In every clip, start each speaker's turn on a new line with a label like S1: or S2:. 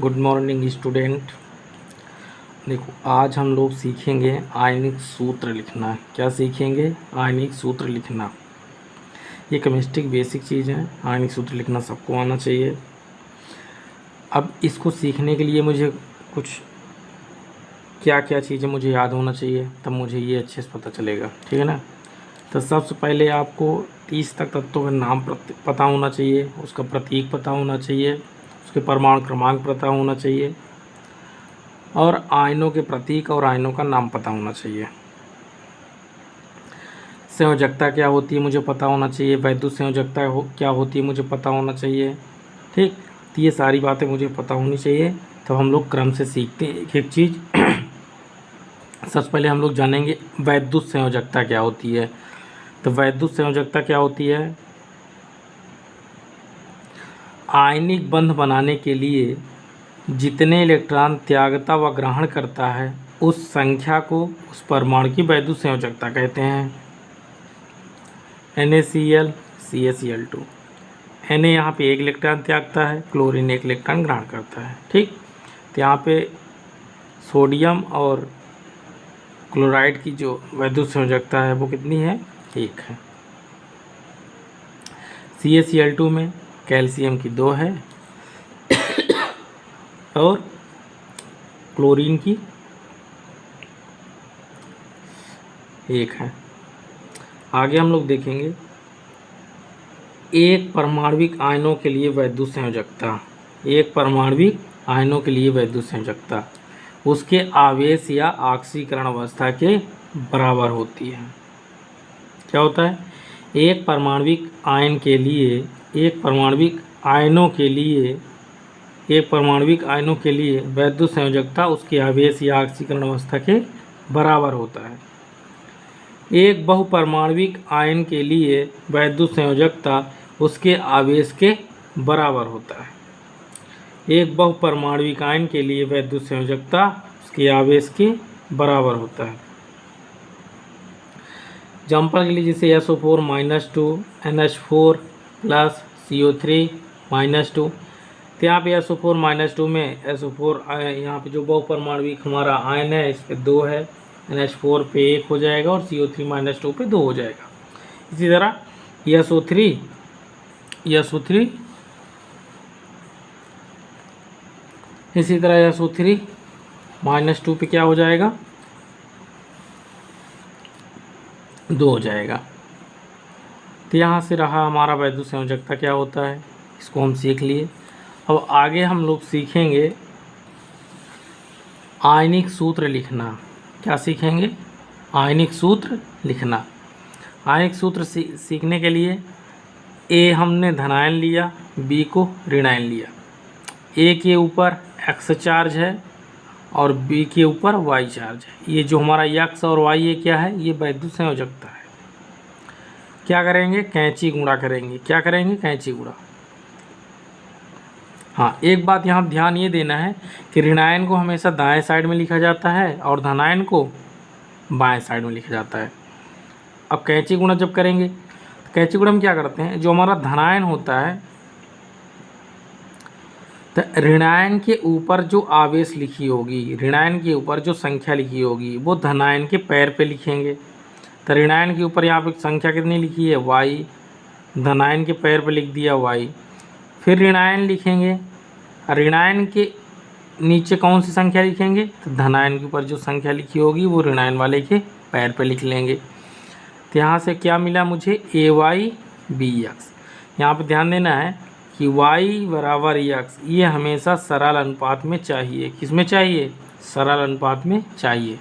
S1: Good morning student. देखो, आज हम लोग सीखेंगे आयनिक सूत्र लिखना। क्या सीखेंगे? आयनिक सूत्र लिखना। ये केमिस्ट्री की बेसिक चीज़ है। आयनिक सूत्र लिखना सबको आना चाहिए। अब इसको सीखने के लिए मुझे कुछ क्या क्या चीज़ें मुझे याद होना चाहिए, तब मुझे ये अच्छे से पता चलेगा। ठीक है ना। तो सबसे पहले आपको 30 तक तत्वों का नाम पता होना चाहिए, उसका प्रतीक पता होना चाहिए, उसके परमाणु क्रमांक पता होना चाहिए और आयनों के प्रतीक और आयनों का नाम पता होना चाहिए। संयोजकता क्या होती है मुझे पता होना चाहिए। वैद्युत संयोजकता क्या होती है मुझे पता होना चाहिए। ठीक, तो ये सारी बातें मुझे पता होनी चाहिए। तो हम लोग क्रम से सीखते हैं एक एक चीज़। सबसे पहले हम लोग जानेंगे वैद्युत संयोजकता क्या होती है। तो वैद्युत संयोजकता क्या होती है? आयनिक बंध बनाने के लिए जितने इलेक्ट्रॉन त्यागता व ग्रहण करता है उस संख्या को उस परमाणु की वैद्युत संयोजकता कहते हैं। NaCl CaCl2। Na यहाँ पे 1 इलेक्ट्रॉन त्यागता है, क्लोरीन 1 इलेक्ट्रॉन ग्रहण करता है। ठीक, तो यहाँ पे सोडियम और क्लोराइड की जो वैद्युत संयोजकता है वो कितनी है? 1 है। CaCl2 में कैल्शियम की 2 है और क्लोरीन की 1 है। आगे हम लोग देखेंगे एक परमाणविक आयनों के लिए वैद्युत संयोजकता। एक परमाणविक आयनों के लिए वैद्युत संयोजकता उसके आवेश या ऑक्सीकरण अवस्था के बराबर होती है। क्या होता है? एक परमाणविक आयन के लिए एक परमाणविक आयनों के लिए वैद्युत संयोजकता उसके आवेश या ऑक्सीकरण अवस्था के बराबर होता है। एक बहुपरमाणविक आयन के लिए वैद्युत संयोजकता उसके आवेश के बराबर होता है। एक बहुपरमाणविक आयन के लिए वैद्युत संयोजकता उसके आवेश के बराबर होता है। एग्जाम्पल के लिए जैसे SO4-2 NH4 + CO3 -2। तो यहाँ पे SO4-2 में SO4 यहाँ पे जो बहुपरमाणविक हमारा आयन है इस पे 2 है, NH4 पे 1 हो जाएगा और CO3-2 पे 2 हो जाएगा। इसी तरह SO3 -2 पे क्या हो जाएगा? 2 हो जाएगा। तो यहाँ से रहा हमारा वैद्युत संयोजकता क्या होता है, इसको हम सीख लिए। अब आगे हम लोग सीखेंगे आयनिक सूत्र लिखना। क्या सीखेंगे? आयनिक सूत्र लिखना। आयनिक सूत्र सीखने के लिए A हमने धनायन लिया, B को ऋणायन लिया। A के ऊपर X चार्ज है और B के ऊपर Y चार्ज है। ये जो हमारा X और Y ये क्या है? ये वैद्युत संयोजकता है। क्या करेंगे? कैंची गुणा करेंगे। क्या करेंगे? कैंची गुणा। हाँ, एक बात यहाँ ध्यान ये देना है कि ऋणायन को हमेशा दाएं साइड में लिखा जाता है और धनायन को बाएं साइड में लिखा जाता है। अब कैंची गुणा जब करेंगे तो कैंची गुणा में क्या करते हैं, जो हमारा धनायन होता है तो ऋणायन के ऊपर जो आवेश लिखी होगी, ऋणायन के ऊपर जो संख्या लिखी होगी वो धनायन के पैर पे लिखेंगे। तो ऋणायन के ऊपर यहाँ पे संख्या कितनी लिखी है? Y। धनायन के पैर पे लिख दिया Y। फिर ऋणायन लिखेंगे। ऋणायन के नीचे कौन सी संख्या लिखेंगे? तो धनायन के ऊपर जो संख्या लिखी होगी वो ऋणायन वाले के पैर पे लिख लेंगे। तो यहाँ से क्या मिला मुझे? AyBx। यहाँ पे ध्यान देना है कि y बराबर x ये हमेशा सरल अनुपात में चाहिए। किस में चाहिए? सरल अनुपात में चाहिए।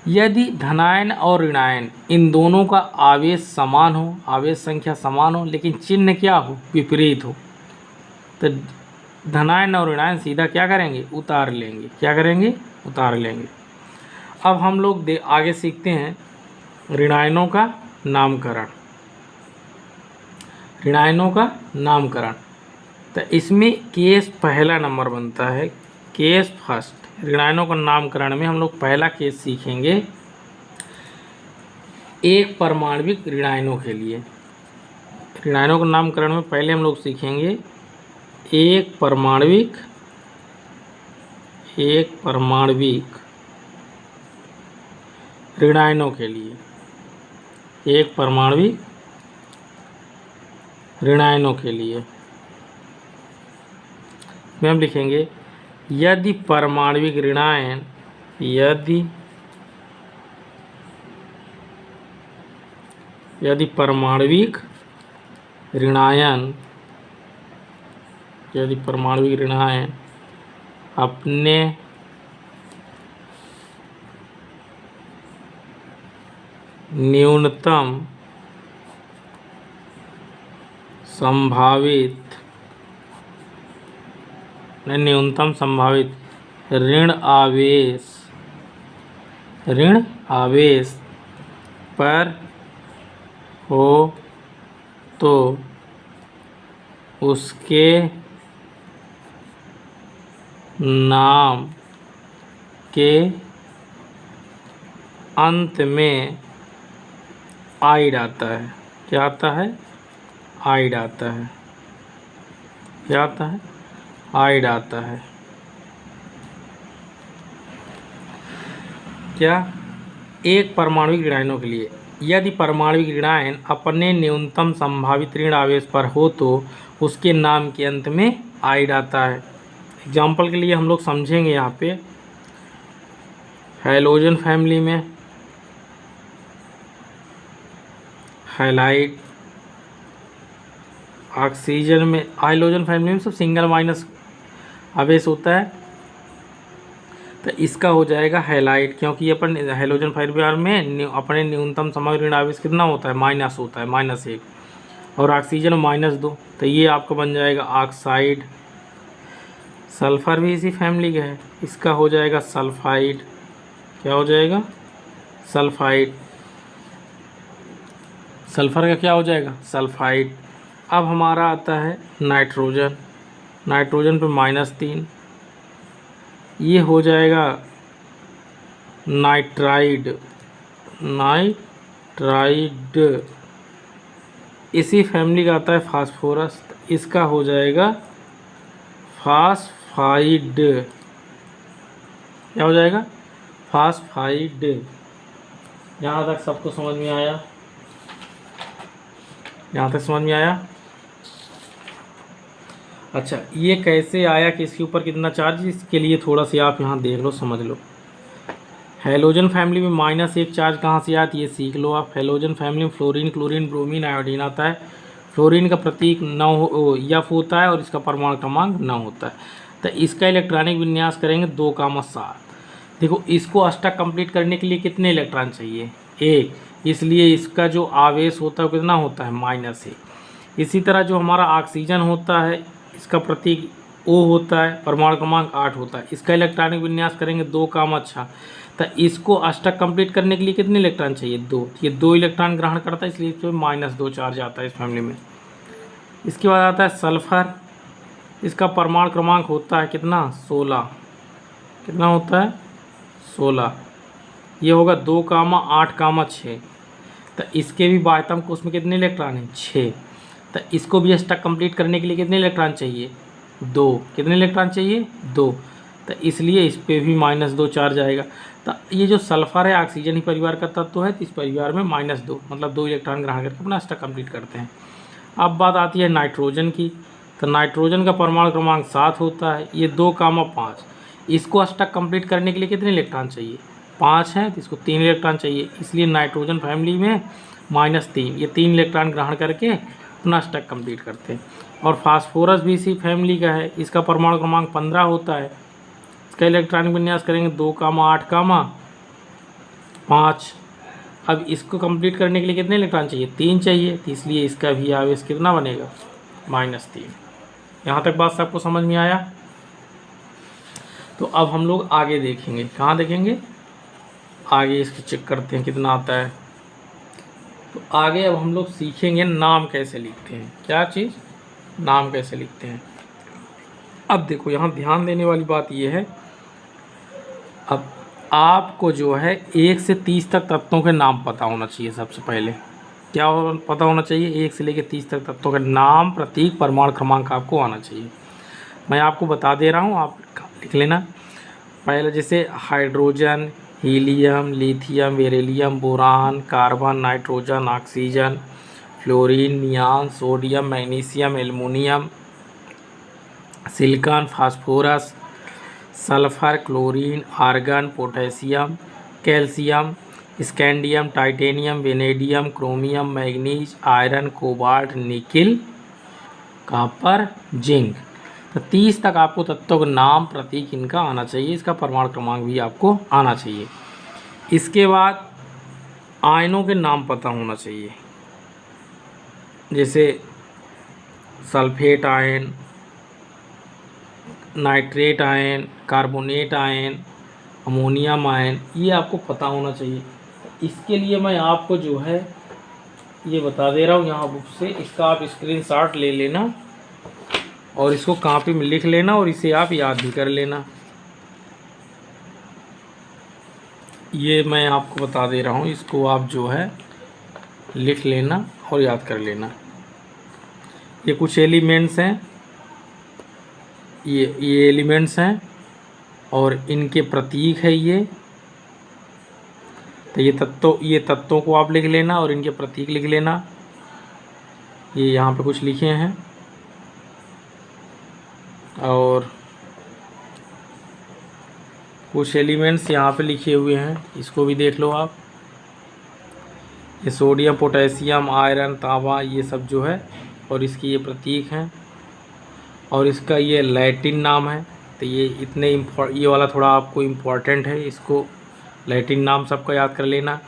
S1: यदि धनायन और ऋणायन इन दोनों का आवेश समान हो, आवेश संख्या समान हो, लेकिन चिन्ह क्या हो? विपरीत हो, तो धनायन और ऋणायन सीधा क्या करेंगे? उतार लेंगे। क्या करेंगे? उतार लेंगे। अब हम लोग आगे सीखते हैं ऋणायनों का नामकरण। ऋणायनों का नामकरण, तो इसमें केस पहला नंबर बनता है। Case first. ऋणायनों का नामकरण में हम लोग पहला केस सीखेंगे एक परमाणविक ऋणायनों के लिए। ऋणायनों का नामकरण में पहले हम लोग सीखेंगे एक परमाणविक एक परमाणविक ऋणायनों के लिए, एक परमाणविक ऋणायनों के लिए में हम लिखेंगे यदि परमाणविक ऋणायन, यदि परमाणविक ऋणायन, यदि परमाणविक ऋणायन अपने न्यूनतम संभावित ऋण आवेश पर हो तो उसके नाम के अंत में आइड आता है। क्या आता है? आइड आता है। क्या आता है? आइड आता है। क्या? एक परमाणविक ऋणायनों के लिए यदि परमाणविक ऋणायन अपने न्यूनतम संभावित ऋण आवेश पर हो तो उसके नाम के अंत में आइड आता है। एग्जाम्पल के लिए हम लोग समझेंगे यहाँ पे हैलोजन फैमिली में हैलाइड, ऑक्सीजन में, हाइलोजन फैमिली में सब सिंगल माइनस आवेश होता है, तो इसका हो जाएगा हैलाइड, क्योंकि अपन हैलोजन फैमिली में अपने न्यूनतम समग्र ऋण आवेश कितना होता है? माइनस होता है, -1, और ऑक्सीजन -2, तो ये आपका बन जाएगा ऑक्साइड। सल्फर भी इसी फैमिली का है, इसका हो जाएगा सल्फाइड। क्या हो जाएगा? सल्फाइड। सल्फर का क्या हो जाएगा? सल्फाइड। अब हमारा आता है नाइट्रोजन, नाइट्रोजन पे -3, ये हो जाएगा नाइट्राइड। नाइट्राइड इसी फैमिली का आता है फास्फोरस, इसका हो जाएगा फास्फाइड। क्या हो जाएगा? फास्फाइड। यहाँ तक सबको समझ में आया? यहाँ तक समझ में आया? अच्छा, ये कैसे आया कि इसके ऊपर कितना चार्ज, इसके लिए थोड़ा सा आप यहाँ देख लो, समझ लो। हैलोजन फैमिली में -1 चार्ज कहाँ से आती है, सीख लो आप। हैलोजन फैमिली में फ्लोरीन, क्लोरीन, ब्रोमीन, आयोडीन आता है। फ्लोरीन का प्रतीक 9 F होता है और इसका परमाणु क्रमांक 9 होता है। तो इसका इलेक्ट्रॉनिक विन्यास करेंगे 2,7। देखो, इसको अष्टक कंप्लीट करने के लिए कितने इलेक्ट्रॉन चाहिए? 1, इसलिए इसका जो आवेश होता है कितना होता है? -1। इसी तरह जो हमारा ऑक्सीजन होता है, इसका प्रतीक O होता है, परमाणु क्रमांक 8 होता है। इसका इलेक्ट्रॉनिक विन्यास करेंगे 2,6। तो इसको अष्टक कंप्लीट करने के लिए कितने इलेक्ट्रॉन चाहिए? 2। ये 2 इलेक्ट्रॉन ग्रहण करता है, इसलिए इस पर -2 चार्ज आता है इस फैमिली में। इसके बाद आता है सल्फर, इसका परमाणु क्रमांक होता है कितना? 16। कितना होता है? 16। ये होगा 2,8,6। तो इसके भी बाह्यतम कोश में कितने इलेक्ट्रॉन हैं? 6। तो इसको भी अष्टक कंप्लीट करने के लिए कितने इलेक्ट्रॉन चाहिए? 2। कितने इलेक्ट्रॉन चाहिए? 2। तो इसलिए इस पर भी -2 चार्ज आएगा। तो ये जो सल्फर है ऑक्सीजन ही परिवार का तत्व है, तो इस परिवार में -2 मतलब 2 इलेक्ट्रॉन ग्रहण करके अपना अष्टक कंप्लीट करते हैं। अब बात आती है नाइट्रोजन की। तो नाइट्रोजन का परमाणु क्रमांक 7 होता है, ये 2,5। इसको अष्टक कंप्लीट करने के लिए कितने इलेक्ट्रॉन चाहिए? 5 है, तो इसको 3 इलेक्ट्रॉन चाहिए, इसलिए नाइट्रोजन फैमिली में -3, ये 3 इलेक्ट्रॉन ग्रहण करके अपना अष्टक कंप्लीट करते हैं। और फास्फोरस भी इसी फैमिली का है, इसका परमाणु क्रमांक 15 होता है। इसका इलेक्ट्रॉनिक विन्यास करेंगे 2,8,5। अब इसको कंप्लीट करने के लिए कितने इलेक्ट्रॉन चाहिए? 3 चाहिए, तो इसलिए इसका भी आवेश कितना बनेगा? -3। यहाँ तक बात सबको समझ में आया? तो अब हम लोग आगे देखेंगे। कहाँ देखेंगे? आगे इसको चेक करते हैं कितना आता है। तो आगे अब हम लोग सीखेंगे नाम कैसे लिखते हैं। क्या चीज़? नाम कैसे लिखते हैं। अब देखो, यहाँ ध्यान देने वाली बात ये है, अब आपको जो है 1 से 30 तक तत्वों के नाम पता होना चाहिए। सबसे पहले क्या पता होना चाहिए? 1 से लेकर 30 तक तत्वों के नाम, प्रतीक, परमाणु क्रमांक आपको आना चाहिए। मैं आपको बता दे रहा हूँ, आप लिख लेना। पहले जैसे hydrogen, helium, lithium, beryllium, boron, carbon, nitrogen, oxygen, fluorine, neon, sodium, magnesium, aluminium, silicon, phosphorus, sulphur, chlorine, argon, potassium, calcium, scandium, titanium, vanadium, chromium, manganese, iron, cobalt, nickel, copper, zinc. तो 30 तक आपको तत्वों का नाम, प्रतीक इनका आना चाहिए, इसका परमाणु क्रमांक भी आपको आना चाहिए। इसके बाद आयनों के नाम पता होना चाहिए, जैसे sulphate ion, nitrate ion, carbonate ion, ammonium ion, ये आपको पता होना चाहिए। इसके लिए मैं आपको जो है ये बता दे रहा हूँ यहाँ बुक से, इसका आप स्क्रीनशॉट ले लेना और इसको कॉपी में लिख लेना और इसे आप याद भी कर लेना। ये मैं आपको बता दे रहा हूँ, इसको आप जो है लिख लेना और याद कर लेना। ये कुछ एलिमेंट्स हैं, ये एलिमेंट्स हैं और इनके प्रतीक है ये। तो ये तत्वों को आप लिख लेना और इनके प्रतीक लिख लेना। ये यहाँ पे कुछ लिखे हैं और कुछ एलिमेंट्स यहाँ पे लिखे हुए हैं, इसको भी देख लो आप। ये सोडियम, पोटेशियम, आयरन, तांबा, ये सब जो है और इसकी ये प्रतीक हैं और इसका ये लैटिन नाम है। तो ये वाला थोड़ा आपको इम्पोर्टेंट है, इसको लैटिन नाम सबका याद कर लेना।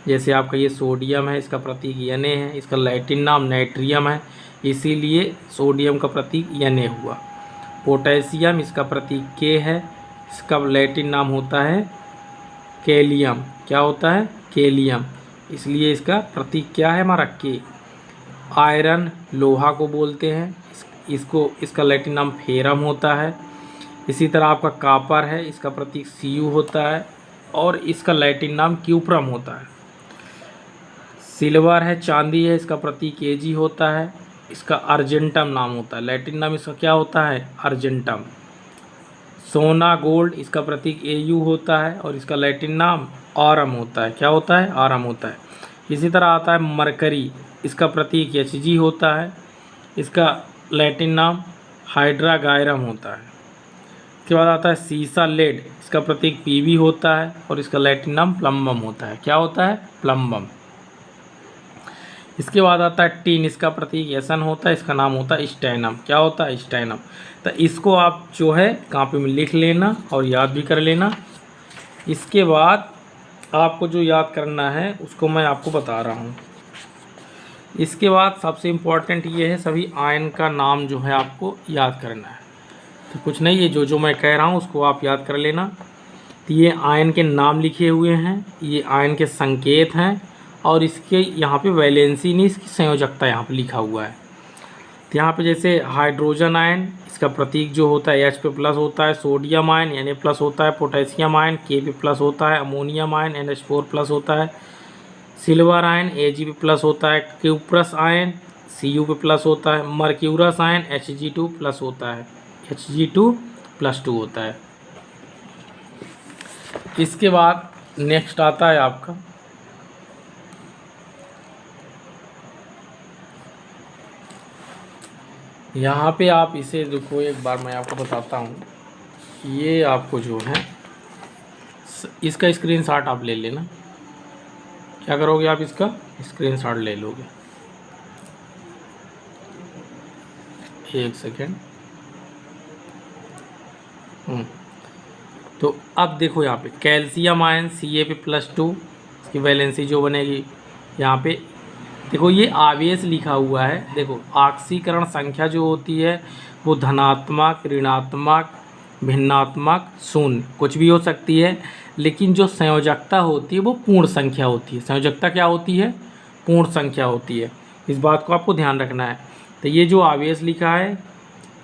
S1: जैसे आपका ये सोडियम है, इसका प्रतीक Na है, इसका लैटिन नाम नाइट्रियम है, इसीलिए सोडियम का प्रतीक Na हुआ। पोटेशियम, इसका प्रतीक K है, इसका लैटिन नाम होता है कैलियम। क्या होता है? कैलियम, इसलिए इसका प्रतीक क्या है हमारा K। आयरन लोहा को बोलते हैं, इसका लैटिन नाम फेरम होता है। इसी तरह आपका कॉपर है, इसका प्रतीक Cu होता है और इसका लैटिन नाम क्यूप्रम होता है। सिल्वर है, चांदी है, इसका प्रतीक Ag होता है, इसका अर्जेंटम नाम होता है, लैटिन नाम इसका क्या होता है? अर्जेंटम। सोना गोल्ड, इसका प्रतीक Au होता है और इसका लैटिन नाम ऑरम होता है। क्या होता है? ऑरम होता है। इसी तरह आता है मरकरी, इसका प्रतीक Hg होता है, इसका लैटिन नाम हाइड्रागायरम होता है। इसके बाद आता है सीसा लेड, इसका प्रतीक Pb होता है और इसका लैटिन नाम प्लम्बम होता है। क्या होता है? प्लम्बम। इसके बाद आता है टीन, इसका प्रतीक Sn होता है, इसका नाम होता है स्टैनम। क्या होता है? स्टैनम। तो इसको आप जो है कॉपी में लिख लेना और याद भी कर लेना। इसके बाद आपको जो याद करना है उसको मैं आपको बता रहा हूँ। इसके बाद सबसे इम्पोर्टेंट ये है, सभी आयन का नाम जो है आपको याद करना है। तो कुछ नहीं, ये जो मैं कह रहा हूँ उसको आप याद कर लेना। तो ये आयन के नाम लिखे हुए हैं, ये आयन के संकेत हैं और इसके यहाँ पे वैलेंसी नहीं, इसकी संयोजकता यहाँ पे लिखा हुआ है। तो यहाँ पे जैसे हाइड्रोजन आयन, इसका प्रतीक जो होता है H पे प्लस होता है, सोडियम आयन Na प्लस होता है, पोटेशियम आयन K पे प्लस होता है, अमोनियम आयन NH4 प्लस होता है, सिल्वर आयन Ag पे प्लस होता है, क्यूप्रस आयन Cu पे प्लस होता है, मर्क्यूरस आयन Hg2 प्लस होता है, Hg2+2 होता है। इसके बाद नेक्स्ट आता है आपका यहाँ पे, आप इसे देखो एक बार मैं आपको बताता हूँ। ये आपको जो है इसका स्क्रीनशॉट आप ले लेना। क्या करोगे आप? इसका स्क्रीनशॉट ले लोगे। एक सेकेंड। तो अब देखो यहाँ पे कैल्शियम आयन Ca पे +2, इसकी वैलेंसी जो बनेगी यहाँ पे देखो, ये आवेश लिखा हुआ है। देखो ऑक्सीकरण संख्या जो होती है वो धनात्मक, ऋणात्मक, भिन्नात्मक, शून्य कुछ भी हो सकती है, लेकिन जो संयोजकता होती है वो पूर्ण संख्या होती है। संयोजकता क्या होती है? पूर्ण संख्या होती है। इस बात को आपको ध्यान रखना है। तो ये जो आवेश लिखा है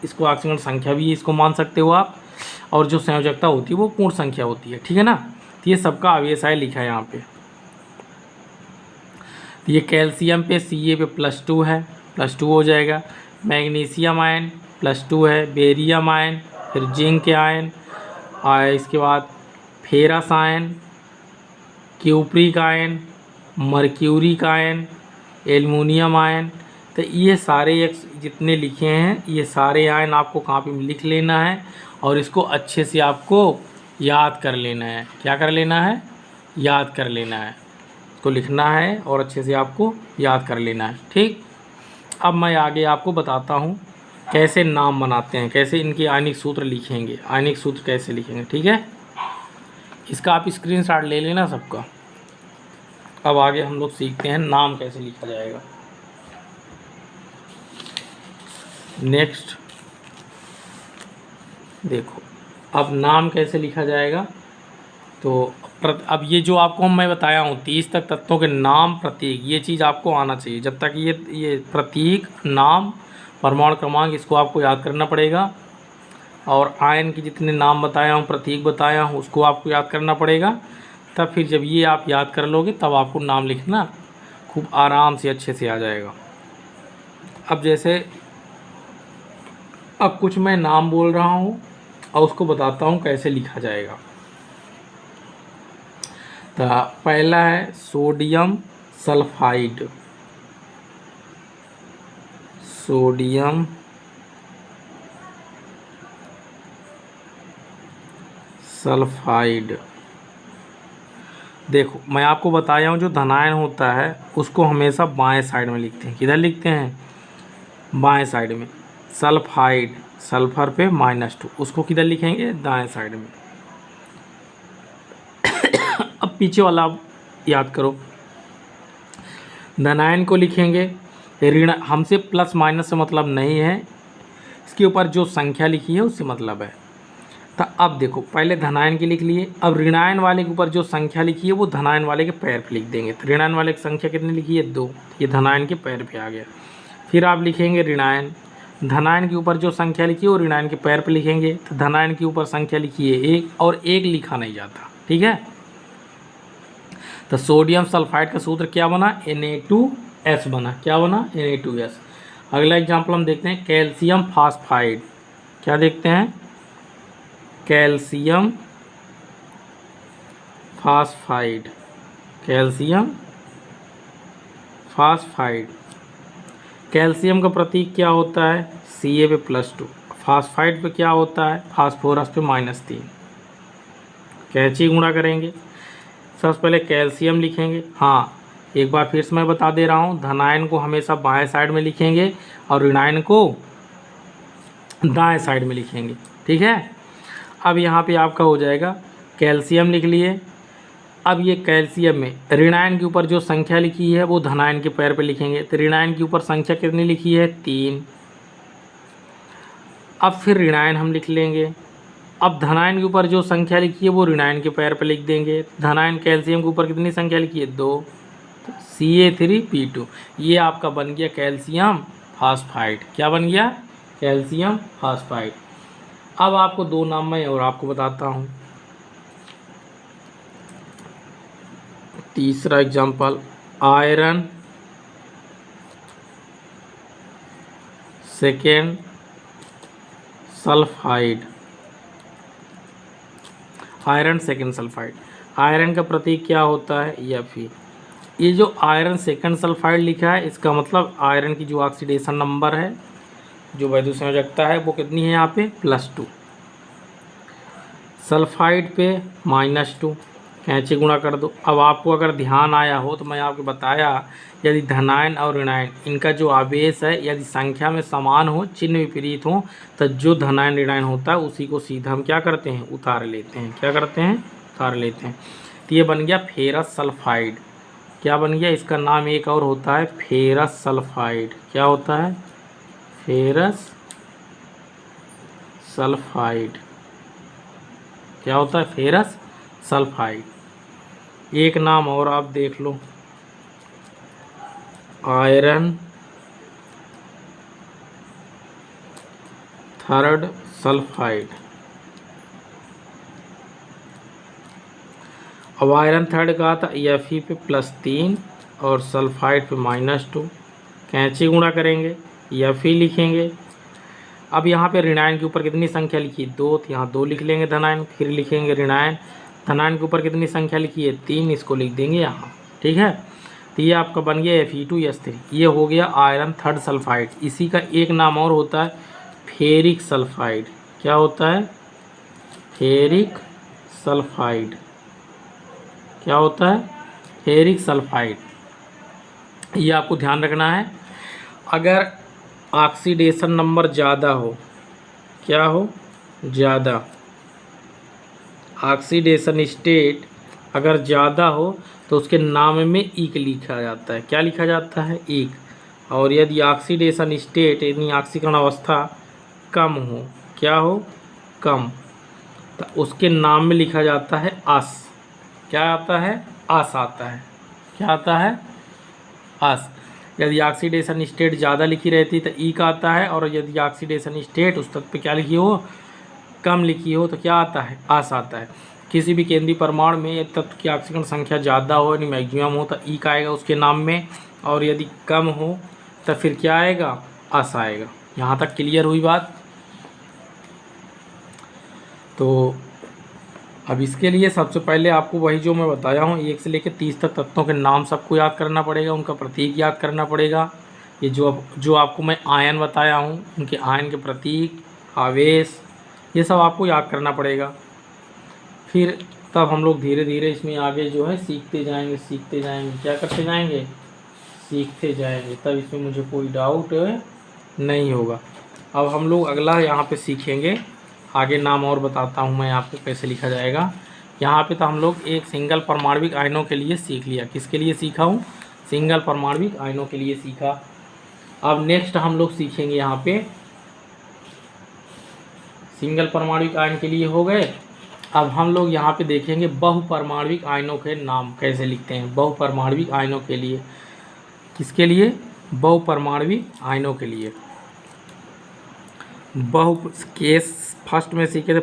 S1: इसको ऑक्सीकरण संख्या भी इसको मान सकते हो आप, और जो संयोजकता होती है वो पूर्ण संख्या होती है। ठीक है ना? तो ये सबका आवेश है लिखा है यहाँ पे। तो ये कैल्शियम पे Ca पे +2 है, +2 हो जाएगा। मैग्नीशियम आयन +2 है, बेरियम आयन, फिर जिंक आयन, इसके बाद ferrous ion, cupric ion, mercuric ion, aluminium ion. तो ये सारे जितने लिखे हैं ये सारे आयन आपको कॉपी में लिख लेना है और इसको अच्छे से आपको याद कर लेना है। क्या कर लेना है? याद कर लेना है। इसको लिखना है और अच्छे से आपको याद कर लेना है। ठीक, अब मैं आगे आपको बताता हूँ कैसे नाम बनाते हैं, कैसे इनके आयनिक सूत्र लिखेंगे, आयनिक सूत्र कैसे लिखेंगे। ठीक है, इसका आप स्क्रीनशॉट ले लेना सबका। अब आगे हम लोग सीखते हैं नाम कैसे लिखा जाएगा। नेक्स्ट देखो, अब नाम कैसे लिखा जाएगा। तो अब ये जो आपको मैं बताया हूँ 30 तक तत्वों के नाम, प्रतीक, ये चीज़ आपको आना चाहिए। जब तक ये प्रतीक, नाम, परमाणु क्रमांक, इसको आपको याद करना पड़ेगा। और आयन के जितने नाम बताया हूँ, प्रतीक बताया हूँ, उसको आपको याद करना पड़ेगा। तब फिर जब ये आप याद कर लोगे तब आपको नाम लिखना खूब आराम से अच्छे से आ जाएगा। अब जैसे अब कुछ मैं नाम बोल रहा हूँ और उसको बताता हूँ कैसे लिखा जाएगा। तो पहला है सोडियम सल्फाइड, सोडियम सल्फाइड। देखो मैं आपको बताया हूँ जो धनायन होता है उसको हमेशा बाएं साइड में लिखते हैं। किधर लिखते हैं? बाएं साइड में। सल्फाइड, सल्फर पे -2, उसको किधर लिखेंगे? दाएं साइड में। अब पीछे वाला आप याद करो, धनायन को लिखेंगे ऋण, हमसे प्लस माइनस से मतलब नहीं है, इसके ऊपर जो संख्या लिखी है उससे मतलब है। तो अब देखो पहले धनायन की लिख लिए, अब ऋणायन वाले के ऊपर जो संख्या लिखी है वो धनायन वाले के पैर पे लिख देंगे। तो ऋणायन वाले की संख्या कितनी लिखी है? 2, ये धनायन के पैर पे आ गया। फिर आप लिखेंगे ऋणायन, धनायन के ऊपर जो संख्या लिखी है वो ऋणायन के पैर पे लिखेंगे। तो धनायन के ऊपर संख्या लिखी है 1 और 1 लिखा नहीं जाता। ठीक है, तो सोडियम सल्फाइड का सूत्र क्या बना? Na2S बना। क्या बना? Na2S। अगला एग्जाम्पल हम देखते हैं कैल्शियम फास्फाइड। क्या देखते हैं? Calcium phosphide, calcium phosphide. Calcium का प्रतीक क्या होता है? Ca पे +2। फास्फाइड पे क्या होता है? फास्फोरस पे -3। कैंची गुणा करेंगे। सबसे पहले कैल्शियम लिखेंगे। हाँ, एक बार फिर से मैं बता दे रहा हूँ, धनायन को हमेशा बाएं साइड में लिखेंगे और ऋणायन को दाएं साइड में लिखेंगे। ठीक है, अब यहाँ पे आपका हो जाएगा कैल्शियम लिख लिए। अब ये कैल्शियम में ऋणायन के ऊपर जो संख्या लिखी है वो धनायन के पैर पे लिखेंगे। तो ऋणायन के ऊपर संख्या कितनी लिखी है? 3। अब फिर ऋणायन हम लिख लेंगे। अब धनायन के ऊपर जो संख्या लिखी है वो ऋणायन के पैर पे लिख देंगे। धनायन कैल्शियम के ऊपर कितनी संख्या लिखी है? 2, तो Ca3P2। ये आपका बन गया कैल्शियम फास्फाइड। क्या बन गया? Calcium phosphide. अब आपको 2 नाम मैं और आपको बताता हूँ। तीसरा example iron second sulphide, iron second sulphide. Iron का प्रतीक क्या होता है? Fe। ये जो आयरन सेकेंड सल्फाइड लिखा है इसका मतलब आयरन की जो ऑक्सीडेशन नंबर है, जो वैद्युत संयोजकता है वो कितनी है यहाँ पे? +2। सल्फाइड पे -2, कैंची गुणा कर दो। अब आपको अगर ध्यान आया हो तो मैं आपको बताया यदि धनायन और ऋणायन इनका जो आवेश है यदि संख्या में समान हो, चिन्ह विपरीत हो, तो जो धनायन ऋणायन होता है उसी को सीधा हम क्या करते हैं? उतार लेते हैं। क्या करते हैं? उतार लेते हैं। तो ये बन गया फेरस सल्फाइड। क्या बन गया? इसका नाम एक और होता है फेरस सल्फाइड। क्या होता है? Ferrous sulphide. क्या होता है? Ferrous sulphide. एक नाम और आप देख लो, आयरन थर्ड सल्फाइड। अब आयरन थर्ड का था Fe पे +3 और सल्फाइड पे -2। कैंची गुणा करेंगे, Fe लिखेंगे। अब यहाँ पे ऋणायन के ऊपर कितनी संख्या लिखी, 2, तो यहाँ 2 लिख लेंगे धनायन, फिर लिखेंगे ऋणायन। धनायन के ऊपर कितनी संख्या लिखी है, 3, इसको लिख देंगे यहाँ। ठीक है, तो ये आपका बन गया Fe2S3। ये हो गया आयरन थर्ड सल्फाइड। इसी का एक नाम और होता है फेरिक सल्फाइड। क्या होता है, फेरिक सल्फाइड। क्या होता है, फेरिक सल्फाइड। ये आपको ध्यान रखना है। अगर ऑक्सीडेशन नंबर ज़्यादा हो, क्या हो, ज़्यादा, ऑक्सीडेशन स्टेट अगर ज़्यादा हो तो उसके नाम में ईक लिखा जाता है। क्या लिखा जाता है, ईक। और यदि ऑक्सीडेशन स्टेट यानी ऑक्सीकरण अवस्था कम हो, क्या हो, कम, तो उसके नाम में लिखा जाता है अस। क्या आता है, अस आता है। क्या आता है, अस। यदि ऑक्सीडेशन स्टेट ज़्यादा लिखी रहती तो ईक आता है, और यदि ऑक्सीडेशन स्टेट उस तत्व पे क्या लिखी हो, कम लिखी हो, तो क्या आता है, अस आता है। किसी भी केंद्रीय परमाणु में तत्व की ऑक्सीकरण संख्या ज़्यादा हो यानी मैक्सिमम हो तो ईक आएगा उसके नाम में, और यदि कम हो तो फिर क्या आएगा, अस आएगा। यहाँ तक क्लियर हुई बात। तो अब इसके लिए सबसे पहले आपको वही जो मैं बताया हूँ 1 से लेकर 30 तक तत्वों के नाम सबको याद करना पड़ेगा, उनका प्रतीक याद करना पड़ेगा। ये जो आपको मैं आयन बताया हूँ उनके आयन के प्रतीक, आवेश, ये सब आपको याद करना पड़ेगा। फिर तब हम लोग धीरे धीरे इसमें आगे जो है सीखते जाएंगे, सीखते जाएंगे। क्या करते जाएंगे, सीखते जाएंगे, तब इसमें मुझे कोई डाउट नहीं होगा। अब हम लोग अगला यहाँ पे सीखेंगे, आगे नाम और बताता हूँ मैं आपको कैसे लिखा जाएगा। यहाँ पे तो हम लोग एक सिंगल परमाणविक आयनों के लिए सीख लिया। किसके लिए सीखा हूँ, सिंगल परमाणविक आयनों के लिए सीखा। अब नेक्स्ट हम लोग सीखेंगे यहाँ पे, सिंगल परमाणविक आयन के लिए हो गए। अब हम लोग यहाँ पे देखेंगे बहुपरमाणविक आयनों के नाम कैसे लिखते हैं। बहुपरमाणविक आयनों के लिए, किसके लिए, बहुपरमाणविक आयनों के लिए। केस फर्स्ट में सीखे थे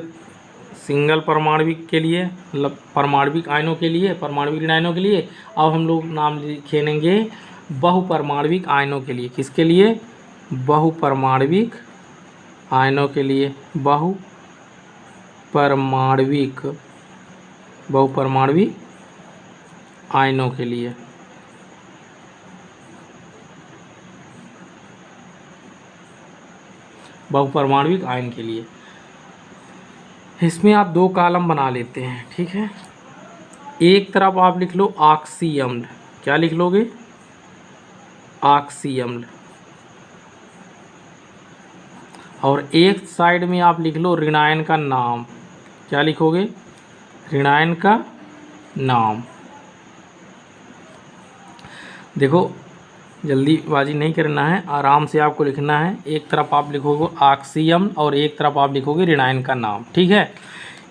S1: सिंगल परमाणविक के लिए, मतलब परमाणविक आयनों के लिए, परमाणविक आयनों के लिए। अब हम लोग नाम लिखेंगे बहुपरमाणविक आयनों के लिए। किसके लिए, बहुपरमाणविक आयनों के लिए। बहुपरमाणविक आयनों के लिए। बहुपरमाणविक आयन के लिए इसमें आप 2 कॉलम बना लेते हैं। ठीक है, एक तरफ आप लिख लो ऑक्सी अम्ल। क्या लिख लोगे, ऑक्सी अम्ल। और एक साइड में आप लिख लो ऋणायन का नाम। क्या लिखोगे, ऋणायन का नाम। देखो जल्दीबाजी नहीं करना है, आराम से आपको लिखना है। एक तरफ आप लिखोगे ऑक्सीयम और एक तरफ आप लिखोगे ऋणायन का नाम। ठीक है,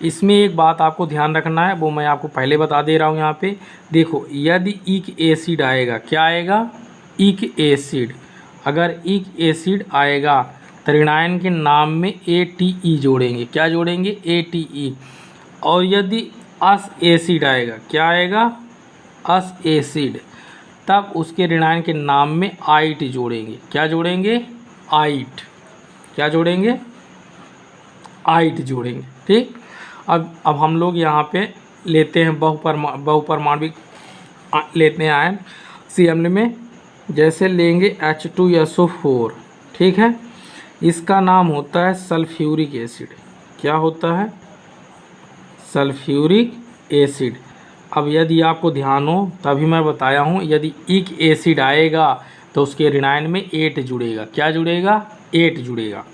S1: इसमें एक बात आपको ध्यान रखना है, वो मैं आपको पहले बता दे रहा हूँ। यहाँ पे देखो, यदि ईक एसिड आएगा, क्या आएगा, ईक एसिड। अगर ईक एसिड आएगा तो ऋणायन के नाम में ATE जोड़ेंगे। क्या जोड़ेंगे, ATE। और यदि अस एसिड आएगा, क्या आएगा, अस एसिड, तब उसके ऋणायन के नाम में आइट जोड़ेंगे। क्या जोड़ेंगे, आइट। क्या जोड़ेंगे, आइट जोड़ेंगे। ठीक, अब हम लोग यहाँ पे लेते हैं बहुपरमाणविक लेते हैं आयन सी अम्ल में। जैसे लेंगे H2SO4। ठीक है, इसका नाम होता है सल्फ्यूरिक एसिड। क्या होता है, सल्फ्यूरिक एसिड। अब यदि आपको ध्यान हो तभी मैं बताया हूँ, यदि ईक एसिड आएगा तो उसके ऋणायन में 8 जुड़ेगा। क्या जुड़ेगा, 8 जुड़ेगा।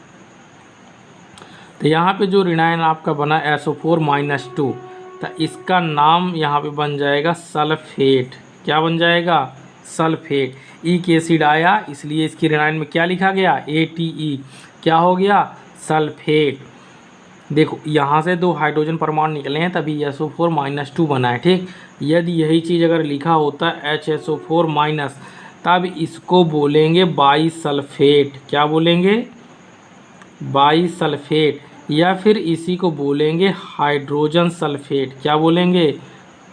S1: तो यहाँ पे जो ऋणायन आपका बना SO4-2, तो इसका नाम यहाँ पे बन जाएगा सल्फेट। क्या बन जाएगा, सल्फेट। ईक एसिड आया इसलिए इसकी ऋणायन में क्या लिखा गया, ATE। क्या हो गया, सल्फेट। देखो यहाँ से 2 हाइड्रोजन परमाणु निकले हैं तभी SO4-2 बना है। ठीक, यदि यही चीज़ अगर लिखा होता HSO4-, तब इसको बोलेंगे बाईसल्फेट। क्या बोलेंगे, बाईसल्फेट। या फिर इसी को बोलेंगे हाइड्रोजन सल्फेट। क्या बोलेंगे,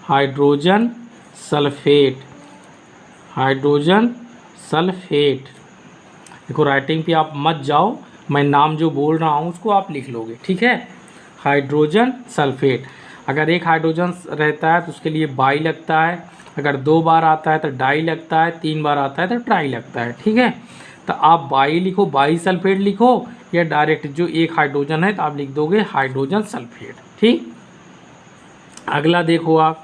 S1: हाइड्रोजन सल्फेट, हाइड्रोजन सल्फेट। देखो राइटिंग पे आप मत जाओ, मैं नाम जो बोल रहा हूँ उसको आप लिख लोगे, ठीक है। हाइड्रोजन सल्फेट, अगर एक हाइड्रोजन रहता है तो उसके लिए बाई लगता है, अगर 2 बार आता है तो डाई लगता है, 3 बार आता है तो ट्राई लगता है, ठीक है। तो आप बाई लिखो, बाई सल्फेट लिखो, या डायरेक्ट जो एक हाइड्रोजन है तो आप लिख दोगे हाइड्रोजन सल्फेट, ठीक। अगला देखो आप,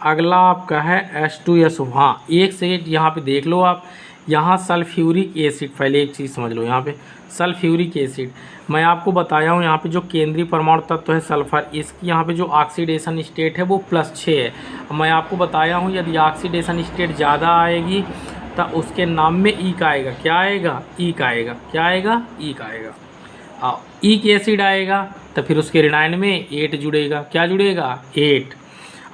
S1: अगला आपका है H2SO। हाँ, एक सेकंड यहाँ पे देख लो आप, यहाँ सल्फ्यूरिक एसिड, पहले एक चीज़ समझ लो, यहाँ पे सल्फ्यूरिक एसिड मैं आपको बताया हूँ, यहाँ पे जो केंद्रीय परमाणु तत्व है सल्फर, इसकी यहाँ पे जो ऑक्सीडेशन स्टेट है वो +6 है। मैं आपको बताया हूँ यदि ऑक्सीडेशन स्टेट ज़्यादा आएगी तो उसके नाम में ई का आएगा, क्या आएगा, ई का आएगा, क्या आएगा, ई का आएगा। ई के एसिड आएगा तो फिर उसके ऋणायन में 8 जुड़ेगा, क्या जुड़ेगा, 8।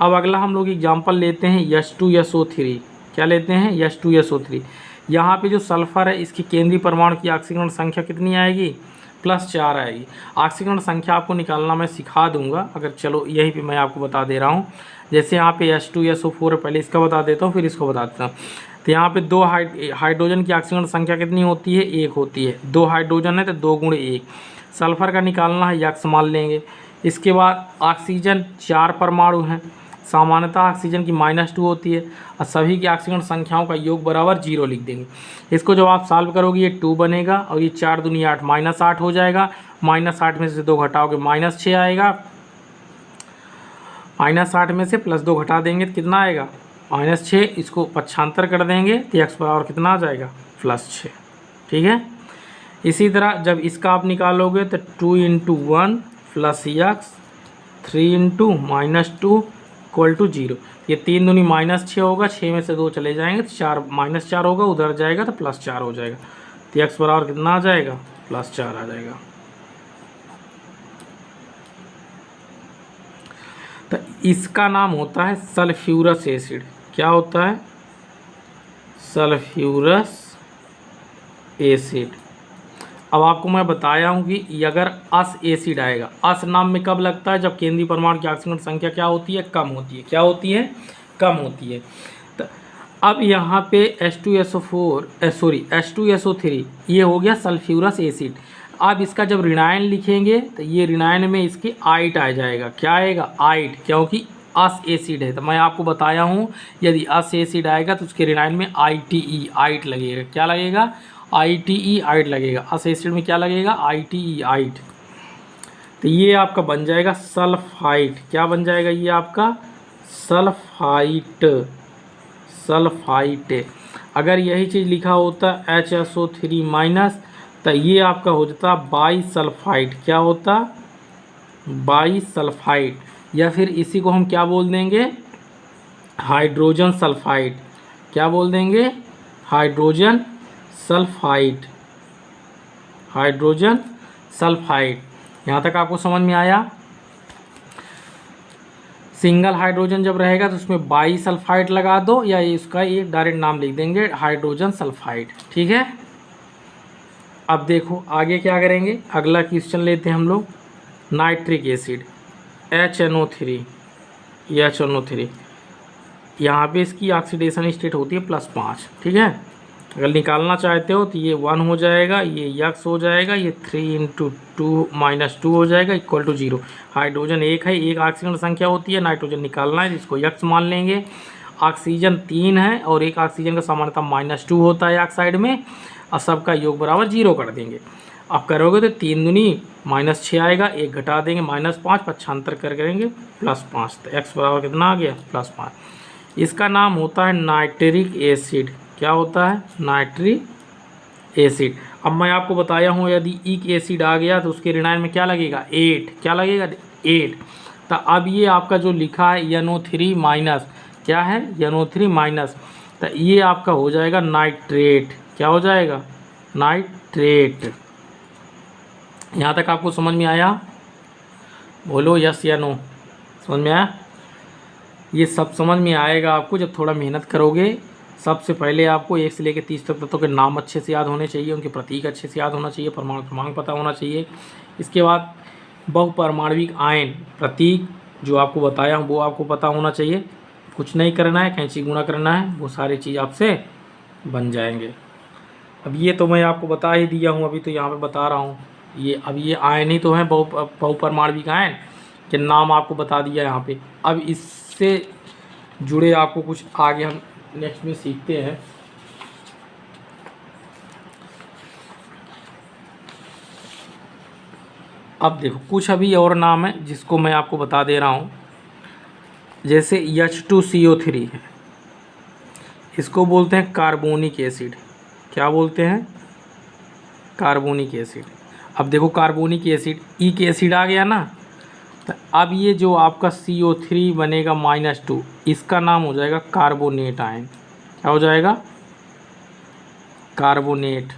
S1: अब अगला हम लोग एग्जाम्पल लेते हैं H2SO3, क्या लेते हैं, H2SO3। यहाँ पे जो सल्फ़र है इसकी केंद्रीय परमाणु की ऑक्सीकरण संख्या कितनी आएगी, +4 आएगी। ऑक्सीकरण संख्या आपको निकालना मैं सिखा दूंगा, अगर चलो यहीं पे मैं आपको बता दे रहा हूँ। जैसे यहाँ पे H2SO4 है, पहले इसका बता देता हूँ फिर इसको बता देता हूँ। तो यहाँ पे 2 हाइड्रोजन की ऑक्सीकरण संख्या कितनी होती है, 1 होती है। 2 हाइड्रोजन है तो 2 × 1। सल्फ़र का निकालना है, यक्स मान लेंगे। इसके बाद ऑक्सीजन 4 परमाणु हैं, सामान्यतः ऑक्सीजन की -2 होती है, और सभी की ऑक्सीजन संख्याओं का योग बराबर 0 लिख देंगे। इसको जब आप सॉल्व करोगे ये 2 बनेगा, और ये 4 दूनी 8, -8 हो जाएगा। -8 में से 2 घटाओगे -6 आएगा, -8 में से +2 घटा देंगे तो कितना आएगा, -6। इसको पक्षांतर कर देंगे तो x बराबर कितना आ जाएगा, +6, ठीक है। इसी तरह जब इसका आप निकालोगे तो 2 × 1 + x, 3 × -2 = 0। ये 3 दूनी -6 होगा, 6 में से 2 चले जाएंगे तो 4, -4 होगा, उधर जाएगा तो +4 हो जाएगा। तो x बराबर कितना आ जाएगा, +4 आ जाएगा। तो इसका नाम होता है सल्फ्यूरस एसिड। क्या होता है, सल्फ्यूरस एसिड। अब आपको मैं बताया हूँ कि अगर अस एसिड आएगा, अस नाम में कब लगता है, जब केंद्रीय परमाणु की ऑक्सीजन संख्या क्या होती है, कम होती है, क्या होती है, कम होती है। तो अब यहाँ पे H2SO3 ये हो गया सल्फ्यूरस एसिड। अब इसका जब ऋणायन लिखेंगे तो ये ऋणायन में इसकी आइट आ जाएगा, क्या आएगा, आइट, क्योंकि अस एसिड है। तो मैं आपको बताया हूँ यदि अस एसिड आएगा तो उसके ऋणायन में ITE, आइट लगेगा, क्या लगेगा, ITE, आइट लगेगा। अस एसिड में क्या लगेगा, ITE, आइट। तो ये आपका बन जाएगा सल्फाइट, क्या बन जाएगा, ये आपका सल्फाइट, सल्फाइट। अगर यही चीज़ लिखा होता HSO3- तो ये आपका हो जाता बाईसल्फाइट, क्या होता, बाईसल्फाइट, या फिर इसी को हम क्या बोल देंगे, हाइड्रोजन सल्फाइड, क्या बोल देंगे, हाइड्रोजन सल्फाइड, हाइड्रोजन सल्फाइड। यहाँ तक आपको समझ में आया। सिंगल हाइड्रोजन जब रहेगा तो उसमें बाई सल्फाइड लगा दो, या इसका एक डायरेक्ट नाम लिख देंगे हाइड्रोजन सल्फाइड, ठीक है। अब देखो आगे क्या करेंगे, अगला क्वेश्चन लेते हैं हम लोग। नाइट्रिक एसिड HNO3, ये HNO3, यहाँ पे इसकी ऑक्सीडेशन स्टेट होती है +5, ठीक है। अगर निकालना चाहते हो तो ये 1 हो जाएगा, ये यक्स हो जाएगा, ये 3 × 2 - 2 हो जाएगा, = 0। हाइड्रोजन 1 है, एक ऑक्सीजन संख्या होती है, नाइट्रोजन निकालना है, इसको यक्स मान लेंगे। ऑक्सीजन 3 है और एक ऑक्सीजन का सामान्यतः -2 होता है ऑक्साइड में, और सबका योग बराबर 0 कर देंगे। अब करोगे तो 3 दूनी -6 आएगा, 1 घटा देंगे -5, पक्षांतर कर करेंगे +5, तो x बराबर कितना आ गया, +5। इसका नाम होता है नाइट्रिक एसिड, क्या होता है, नाइट्रिक एसिड। अब मैं आपको बताया हूँ यदि ईक एसिड आ गया तो उसके ऋणायन में क्या लगेगा, 8, क्या लगेगा, 8। तो अब ये आपका जो लिखा है NO3-, क्या है, NO3-, तो ये आपका हो जाएगा नाइट्रेट, क्या हो जाएगा, नाइट्रेट। यहाँ तक आपको समझ में आया, बोलो यस या नो, समझ में आया। ये सब समझ में आएगा आपको जब थोड़ा मेहनत करोगे। सबसे पहले आपको 1 से लेकर 30 तक तत्वों के नाम अच्छे से याद होने चाहिए, उनके प्रतीक अच्छे से याद होना चाहिए, परमाणु क्रमांक पता होना चाहिए। इसके बाद बहुपरमाणविक आयन प्रतीक जो आपको बताया हूँ वो आपको पता होना चाहिए। कुछ नहीं करना है, कैंची गुणा करना है, वो सारी चीज़ आपसे बन जाएंगे। अब ये तो मैं आपको बता ही दिया हूँ, अभी तो यहाँ पे बता रहा हूँ। ये आयन ही तो है, बहुपरमाणविक आयन के नाम आपको बता दिया यहाँ पे। अब इससे जुड़े आपको कुछ आगे हम नेक्स्ट में सीखते हैं। अब देखो कुछ अभी और नाम है जिसको मैं आपको बता दे रहा हूँ। जैसे H2CO3 है, इसको बोलते हैं कार्बोनिक एसिड। क्या बोलते हैं? Carbonic acid. अब देखो कार्बोनिक एसिड, ईक एसिड आ गया ना, तो अब ये जो आपका CO3 बनेगा -2, इसका नाम हो जाएगा कार्बोनेट आयन। क्या हो जाएगा? कार्बोनेट।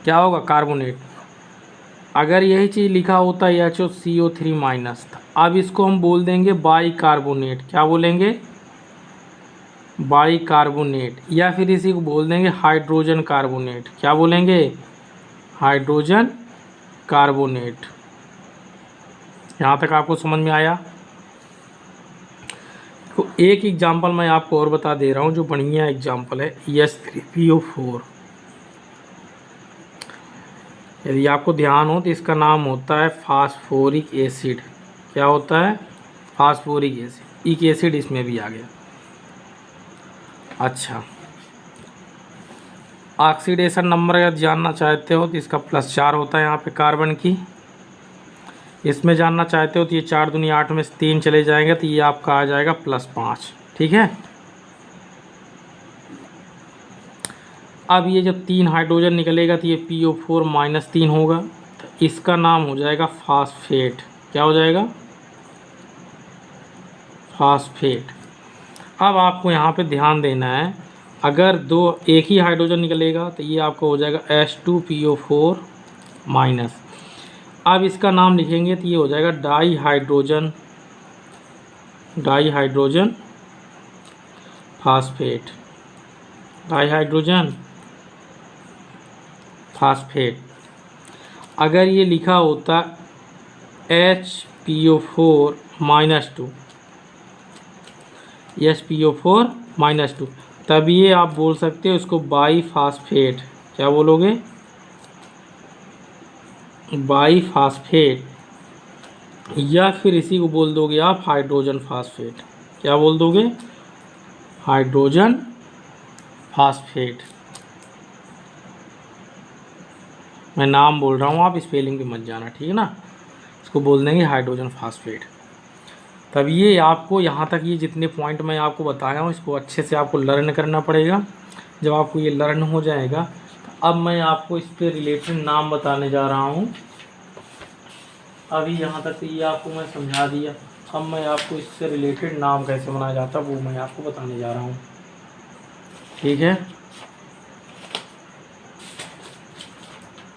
S1: क्या होगा? कार्बोनेट। अगर यही चीज़ लिखा होता है HCO3-, अब इसको हम बोल देंगे बाई कार्बोनेट। क्या बोलेंगे? By carbonate. या फिर इसी को बोल देंगे हाइड्रोजन कार्बोनेट। क्या बोलेंगे? Hydrogen carbonate. यहाँ तक आपको समझ में आया? तो एक एग्जांपल मैं आपको और बता दे रहा हूँ जो बढ़िया एग्जांपल है, H3PO4। यदि आपको ध्यान हो तो इसका नाम होता है फास्फोरिक एसिड। क्या होता है? Phosphoric acid. ईक एसिड इसमें भी आ गया। अच्छा, ऑक्सीडेशन नंबर अगर जानना चाहते हो तो इसका +4 होता है यहाँ पे कार्बन की। इसमें जानना चाहते हो तो ये 4 दूनी 8 में से 3 चले जाएंगे तो ये आपका आ जाएगा +5। ठीक है। अब ये जब 3 हाइड्रोजन निकलेगा तो ये PO4-3 होगा, तो इसका नाम हो जाएगा फास्फेट। क्या हो जाएगा? फास्फेट। अब आपको यहाँ पे ध्यान देना है, अगर एक ही हाइड्रोजन निकलेगा तो ये आपको हो जाएगा H2PO4-। अब इसका नाम लिखेंगे तो ये हो जाएगा डाईहाइड्रोजन फास्फेट। Dihydrogen phosphate. अगर ये लिखा होता HPO4-2, HPO4-2, तब ये आप बोल सकते हो इसको बाई फास्फेट। क्या बोलोगे? By phosphate. या फिर इसी को बोल दोगे आप हाइड्रोजन फास्फेट। क्या बोल दोगे? Hydrogen phosphate. मैं नाम बोल रहा हूँ, आप स्पेलिंग पे मत जाना, ठीक है ना। इसको बोल देंगे हाइड्रोजन फास्फेट। तब ये आपको यहाँ तक ये जितने पॉइंट मैं आपको बताया हूँ इसको अच्छे से आपको लर्न करना पड़ेगा। जब आपको ये लर्न हो जाएगा तो अब मैं आपको इस पे रिलेटेड नाम बताने जा रहा हूँ। अभी यहाँ तक ये आपको मैं समझा दिया, अब मैं आपको इससे रिलेटेड नाम कैसे बनाया जाता है वो मैं आपको बताने जा रहा हूँ। ठीक है।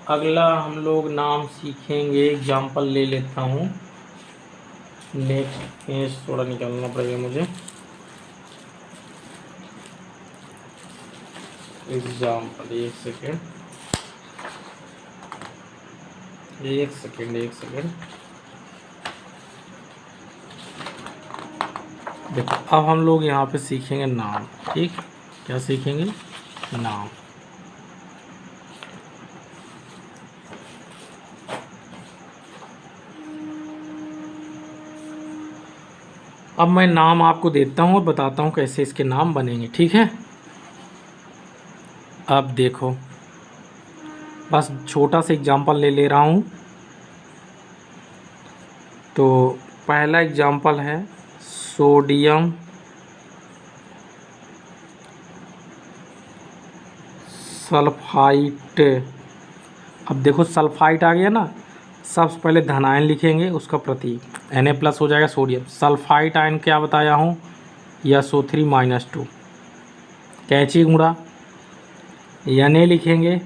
S1: अगला हम लोग नाम सीखेंगे, एग्जाम्पल ले लेता हूँ। नेक्स्ट पेज थोड़ा निकालना पड़ेगा मुझे। एग्जाम्पल, एक सेकेंड। देखो अब हम लोग यहाँ पे सीखेंगे नाम। ठीक, क्या सीखेंगे? नाम। अब मैं नाम आपको देता हूँ और बताता हूँ कैसे इसके नाम बनेंगे। ठीक है। अब देखो बस छोटा सा एग्जांपल ले रहा हूँ। तो पहला एग्जांपल है सोडियम सल्फाइट। अब देखो सल्फाइट आ गया ना, सबसे पहले धनायन लिखेंगे, उसका प्रतीक Na+ हो जाएगा सोडियम। सल्फाइट आयन क्या बताया हूँ? SO3-2। कैंची गुणा Na लिखेंगे,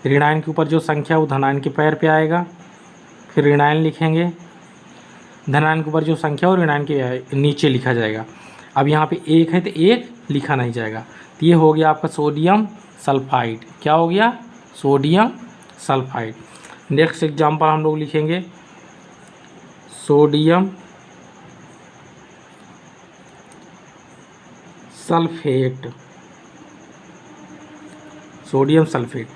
S1: ऋणायन के ऊपर जो संख्या वो धनायन के पैर पे आएगा। फिर ऋणायन लिखेंगे, धनायन के ऊपर जो संख्या वो ऋणायन के नीचे लिखा जाएगा। अब यहाँ पे 1 है तो 1 लिखा नहीं जाएगा, तो ये हो गया आपका सोडियम सल्फाइड। क्या हो गया? Sodium sulphide. नेक्स्ट एग्जांपल हम लोग लिखेंगे सोडियम सल्फेट। Sodium sulphate.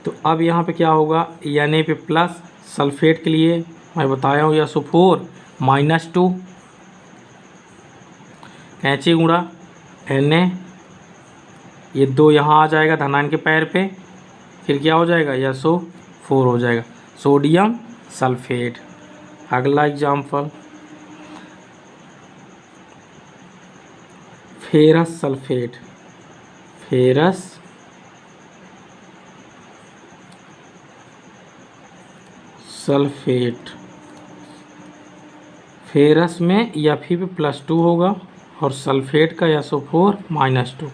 S1: तो अब यहाँ पे क्या होगा, Na पे प्लस, सल्फेट के लिए मैं बताया हूँ SO4 -2, कैंची गुणा Na, ये 2 यहाँ आ जाएगा धनायन के पैर पे, फिर क्या हो जाएगा SO4 हो जाएगा, सोडियम सल्फेट। अगला example, ferrous sulphate. Ferrous sulphate, ferrous में Fe पे +2 होगा और सल्फेट का SO4 -2।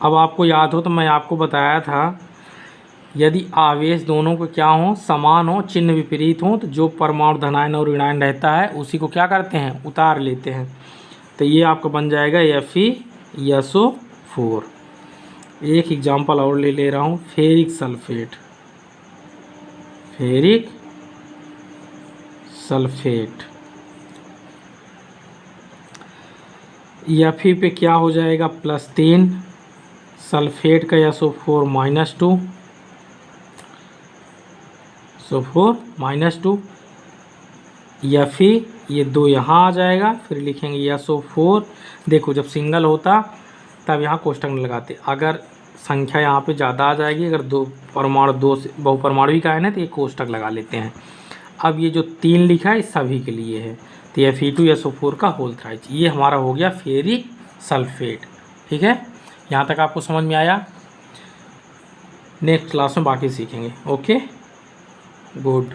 S1: अब आपको याद हो तो मैं आपको बताया था, यदि आवेश दोनों को क्या हो, समान हो, चिन्ह विपरीत हो, तो जो परमाणु धनायन और ऋणायन रहता है उसी को क्या करते हैं, उतार लेते हैं। तो ये आपका बन जाएगा FeSO4। एक एग्जाम्पल और ले रहा हूँ, ferric sulphate. Ferric sulphate, Fe पे क्या हो जाएगा, +3, सल्फेट का SO4 -2, SO4 -2, Fe, ये 2 यहाँ आ जाएगा, फिर लिखेंगे SO4। देखो जब सिंगल होता तब यहाँ कोष्टक नहीं लगाते, अगर संख्या यहाँ पे ज़्यादा आ जाएगी, अगर दो परमाणु, दो से बहुपरमाणु का है ना, तो ये कोष्टक लगा लेते हैं। अब ये जो 3 लिखा है सभी के लिए है, तो Fe2SO4 का होल थ्राइज, ये हमारा हो गया फेरिक सल्फेट। ठीक है, यहाँ तक आपको समझ में आया। नेक्स्ट क्लास में बाकी सीखेंगे। Okay, good.